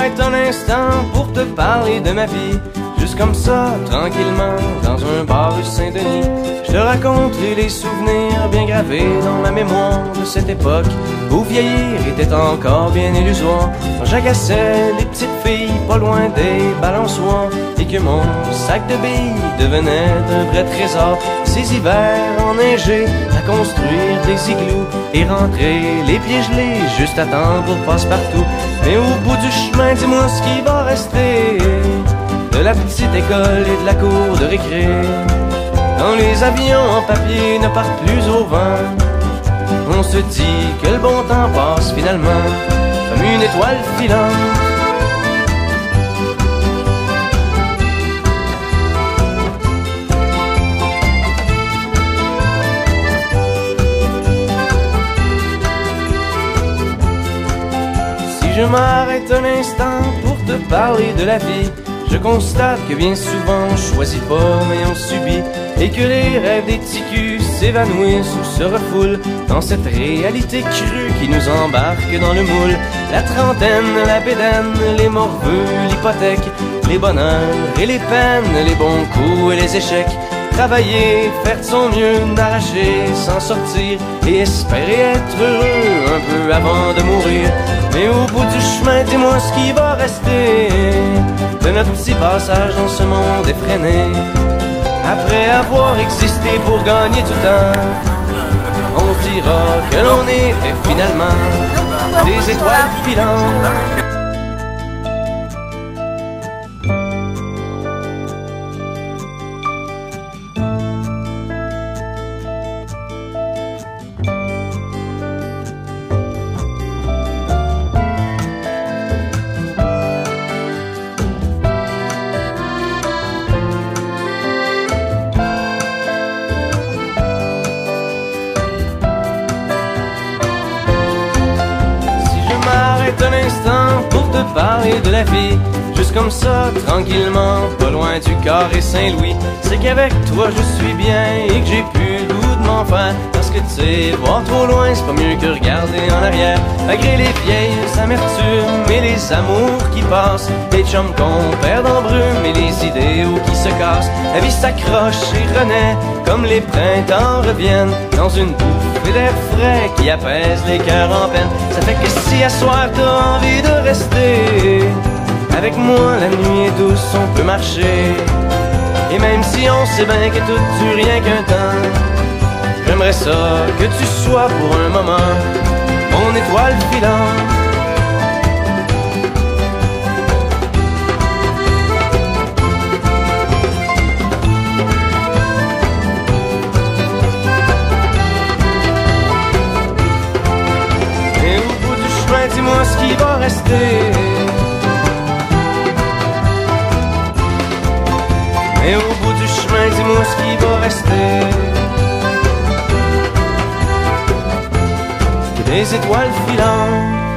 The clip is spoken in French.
m'arrête un instant pour te parler de ma vie. Juste comme ça, tranquillement, dans un bar rue Saint-Denis, je te raconterai les souvenirs bien gravés dans ma mémoire de cette époque où vieillir était encore bien illusoire. Quand j'agaçais les petites filles pas loin des balançoires et que mon sac de billes devenait un vrai trésor. Ces hivers enneigés à construire des igloos et rentrer les pieds gelés juste à temps pour passe-partout. Mais au bout du chemin, dis-moi ce qui va rester de la petite école et de la cour de récré. Quand les avions en papier ne partent plus au vent, on se dit que le bon temps passe finalement comme une étoile filante. Si je m'arrête un instant pour te parler de la vie, je constate que bien souvent on choisit pas mais on subit, et que les rêves des petits culs s'évanouissent ou se refoulent dans cette réalité crue qui nous embarque dans le moule. La trentaine, la bédaine, les morveux, l'hypothèque, les bonheurs et les peines, les bons coups et les échecs. Travailler, faire de son mieux, n'arracher, s'en sortir et espérer être heureux un peu avant de mourir. Mais au bout du chemin, dis-moi ce qui va rester de notre petit passage dans ce monde effréné. Après avoir existé pour gagner du temps, on dira que l'on était finalement des étoiles filantes. Un instant pour te parler de la vie, juste comme ça, tranquillement, pas loin du carré Saint-Louis. C'est qu'avec toi je suis bien et que j'ai plus le goût de m'en faire. Parce que tu sais, voir trop loin, c'est pas mieux que regarder en arrière. Malgré les vieilles amertumes et les amours qui passent, les chums qu'on perd en brume et les idéaux qui se cassent, la vie s'accroche et renaît comme les printemps reviennent dans une bouffée d'air frais qui apaise les cœurs en peine. Ça fait que si à soir t'as envie de rester avec moi, la nuit est douce, on peut marcher. Et même si on sait bien que tout dure rien qu'un temps, j'aimerais ça que tu sois pour un moment mon étoile filante. Et au bout du chemin, dis-moi ce qui va rester. Et au bout du chemin, dis-moi ce qui va rester. Des étoiles filantes.